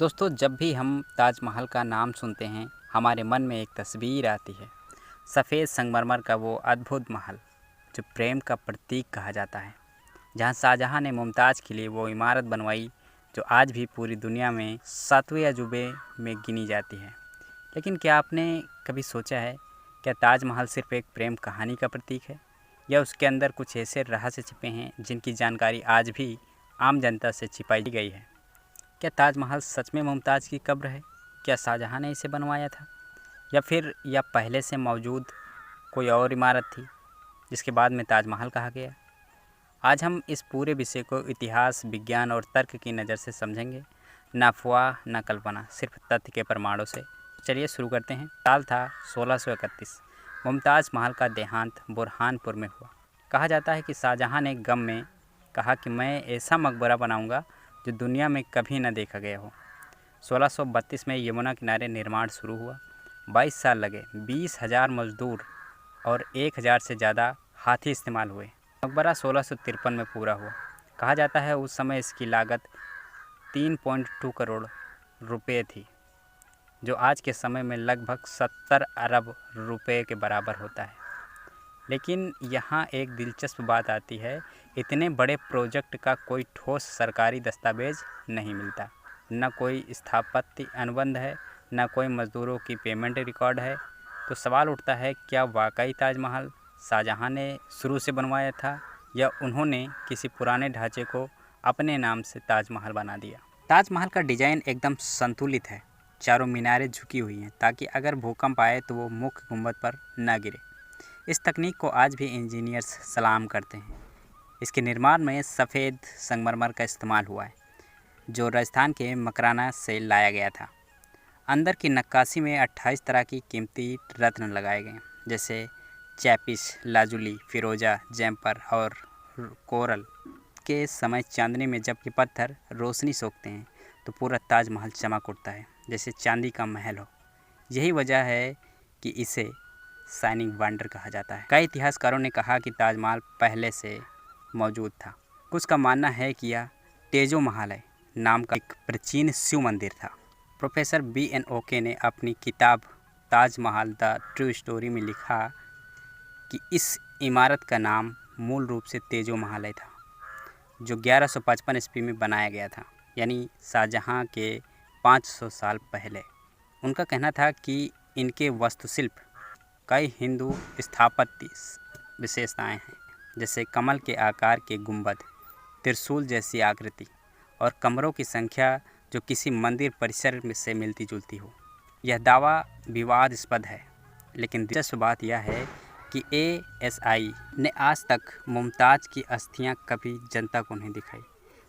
दोस्तों, जब भी हम ताजमहल का नाम सुनते हैं हमारे मन में एक तस्वीर आती है। सफ़ेद संगमरमर का वो अद्भुत महल जो प्रेम का प्रतीक कहा जाता है, जहाँ शाहजहाँ ने मुमताज़ के लिए वो इमारत बनवाई जो आज भी पूरी दुनिया में 7वें अजूबे में गिनी जाती है। लेकिन क्या आपने कभी सोचा है, क्या ताजमहल सिर्फ एक प्रेम कहानी का प्रतीक है, या उसके अंदर कुछ ऐसे रहस्य छिपे हैं जिनकी जानकारी आज भी आम जनता से छिपाई गई है? क्या ताजमहल सच में मुमताज़ की कब्र है? क्या शाहजहाँ ने इसे बनवाया था, या पहले से मौजूद कोई और इमारत थी जिसके बाद में ताजमहल कहा गया? आज हम इस पूरे विषय को इतिहास, विज्ञान और तर्क की नज़र से समझेंगे, ना अफवाह ना कल्पना, सिर्फ तथ्य के प्रमाणों से। चलिए शुरू करते हैं। साल था 1631। मुमताज़ महल का देहांत बुरहानपुर में हुआ। कहा जाता है कि शाहजहाँ ने गम में कहा कि मैं ऐसा मकबरा बनाऊंगा जो दुनिया में कभी न देखा गया हो। 1632 में यमुना किनारे निर्माण शुरू हुआ। 22 साल लगे, 20,000 मजदूर और 1,000 से ज़्यादा हाथी इस्तेमाल हुए। मकबरा 1653 में पूरा हुआ। कहा जाता है उस समय इसकी लागत 3.2 करोड़ रुपए थी, जो आज के समय में लगभग 70 अरब रुपए के बराबर होता है। लेकिन यहाँ एक दिलचस्प बात आती है, इतने बड़े प्रोजेक्ट का कोई ठोस सरकारी दस्तावेज नहीं मिलता, न कोई स्थापत्य अनुबंध है, न कोई मज़दूरों की पेमेंट रिकॉर्ड है। तो सवाल उठता है, क्या वाकई ताजमहल शाहजहाँ ने शुरू से बनवाया था, या उन्होंने किसी पुराने ढांचे को अपने नाम से ताजमहल बना दिया? ताजमहल का डिज़ाइन एकदम संतुलित है। चारों मीनारें झुकी हुई हैं ताकि अगर भूकंप आए तो वो मुख्य गुंबद पर न गिरे। इस तकनीक को आज भी इंजीनियर्स सलाम करते हैं। इसके निर्माण में सफ़ेद संगमरमर का इस्तेमाल हुआ है, जो राजस्थान के मकराना से लाया गया था। अंदर की नक्काशी में 28 तरह की कीमती रत्न लगाए गए, जैसे चैपिस, लाजुली, फिरोजा, जैम्पर और कोरल। के समय चांदनी में जब ये पत्थर रोशनी सोखते हैं तो पूरा ताजमहल चमक उठता है, जैसे चांदी का महल हो। यही वजह है कि इसे शाइनिंग वंडर कहा जाता है। कई इतिहासकारों ने कहा कि ताजमहल पहले से मौजूद था। कुछ का मानना है कि यह तेजो महल है नाम का एक प्राचीन शिव मंदिर था। Professor B.N. ओके ने अपनी किताब ताजमहल द ट्रू स्टोरी में लिखा कि इस इमारत का नाम मूल रूप से तेजो महल था, जो 1155 ईस्वी में बनाया गया था, यानी शाहजहाँ के 500 साल पहले। उनका कहना था कि इनके वास्तुशिल्प कई हिंदू स्थापत्य विशेषताएं हैं, जैसे कमल के आकार के गुंबद, त्रिशूल जैसी आकृति और कमरों की संख्या जो किसी मंदिर परिसर में से मिलती जुलती हो। यह दावा विवादास्पद है, लेकिन दिलचस्प बात यह है कि ASI ने आज तक मुमताज़ की अस्थियां कभी जनता को नहीं दिखाई।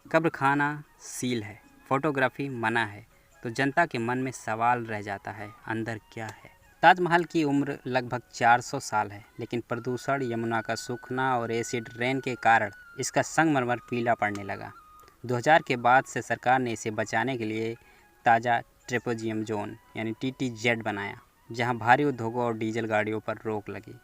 कब्र खाना सील है, फोटोग्राफी मना है, तो जनता के मन में सवाल रह जाता है, अंदर क्या है? ताजमहल की उम्र लगभग 400 साल है, लेकिन प्रदूषण, यमुना का सूखना और एसिड रेन के कारण इसका संगमरमर पीला पड़ने लगा। 2000 के बाद से सरकार ने इसे बचाने के लिए ताज़ा ट्रेपेजियम जोन यानी TTZ बनाया, जहां भारी उद्योगों और डीजल गाड़ियों पर रोक लगी।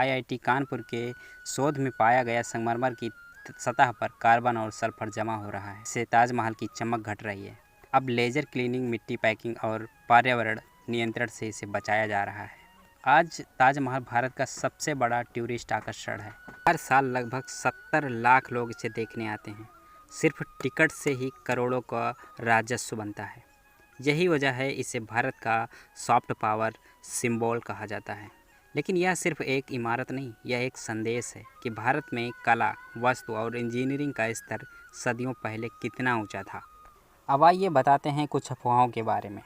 IIT कानपुर के शोध में पाया गया संगमरमर की सतह पर कार्बन और सल्फर जमा हो रहा है, इससे ताजमहल की चमक घट रही है। अब लेज़र क्लीनिंग, मिट्टी पैकिंग और पर्यावरण नियंत्रण से इसे बचाया जा रहा है। आज ताजमहल भारत का सबसे बड़ा टूरिस्ट आकर्षण है। हर साल लगभग 70 लाख लोग इसे देखने आते हैं। सिर्फ टिकट से ही करोड़ों का राजस्व बनता है। यही वजह है इसे भारत का सॉफ्ट पावर सिंबल कहा जाता है। लेकिन यह सिर्फ एक इमारत नहीं, यह एक संदेश है कि भारत में कला, वास्तु और इंजीनियरिंग का स्तर सदियों पहले कितना ऊंचा था। अब आइए बताते हैं कुछ अफवाहों के बारे में।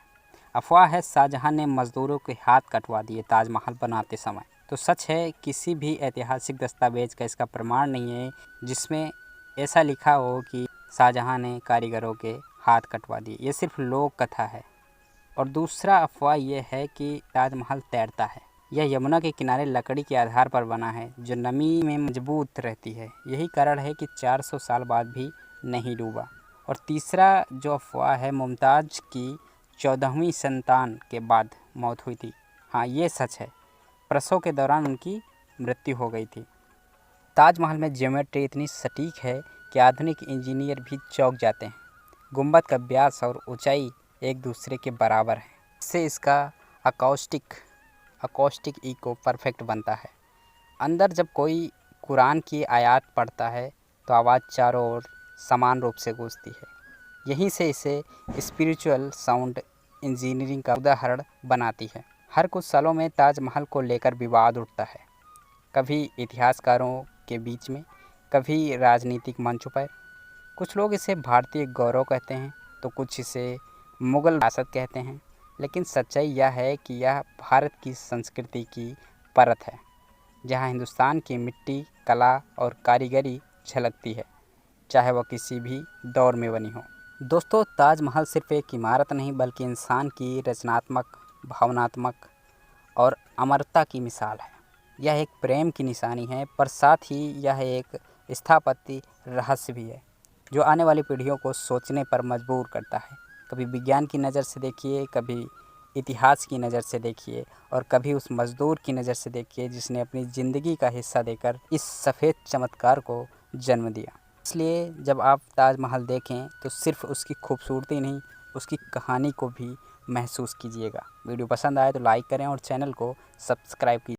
अफवाह है शाहजहाँ ने मज़दूरों के हाथ कटवा दिए ताजमहल बनाते समय। तो सच है, किसी भी ऐतिहासिक दस्तावेज का इसका प्रमाण नहीं है जिसमें ऐसा लिखा हो कि शाहजहाँ ने कारीगरों के हाथ कटवा दिए। ये सिर्फ लोक कथा है। और दूसरा अफवाह यह है कि ताजमहल तैरता है। यह यमुना के किनारे लकड़ी के आधार पर बना है, जो नमी में मजबूत रहती है। यही कारण है कि 400 साल बाद भी नहीं डूबा। और तीसरा जो अफवाह है, मुमताज़ की 14वीं संतान के बाद मौत हुई थी। हाँ, ये सच है। प्रसव के दौरान उनकी मृत्यु हो गई थी। ताजमहल में ज्योमेट्री इतनी सटीक है कि आधुनिक इंजीनियर भी चौंक जाते हैं। गुंबद का व्यास और ऊंचाई एक दूसरे के बराबर हैं। इससे इसका अकॉस्टिक इको परफेक्ट बनता है। अंदर जब कोई कुरान की आयत पढ़ता है तो आवाज़ चारों ओर समान रूप से गूंजती है। यहीं से इसे स्पिरिचुअल साउंड इंजीनियरिंग का उदाहरण बनाती है। हर कुछ सालों में ताजमहल को लेकर विवाद उठता है, कभी इतिहासकारों के बीच में, कभी राजनीतिक मंचों पर। कुछ लोग इसे भारतीय गौरव कहते हैं तो कुछ इसे मुग़ल विरासत कहते हैं, लेकिन सच्चाई यह है कि यह भारत की संस्कृति की परत है, जहाँ हिंदुस्तान की मिट्टी, कला और कारीगरी झलकती है, चाहे वह किसी भी दौर में बनी हो। दोस्तों, ताजमहल सिर्फ एक इमारत नहीं बल्कि इंसान की रचनात्मक, भावनात्मक और अमरता की मिसाल है। यह एक प्रेम की निशानी है, पर साथ ही यह एक स्थापत्य रहस्य भी है, जो आने वाली पीढ़ियों को सोचने पर मजबूर करता है। कभी विज्ञान की नज़र से देखिए, कभी इतिहास की नज़र से देखिए और कभी उस मज़दूर की नज़र से देखिए जिसने अपनी ज़िंदगी का हिस्सा देकर इस सफ़ेद चमत्कार को जन्म दिया। इसलिए जब आप ताजमहल देखें तो सिर्फ उसकी खूबसूरती नहीं, उसकी कहानी को भी महसूस कीजिएगा। वीडियो पसंद आए तो लाइक करें और चैनल को सब्सक्राइब कीजिए।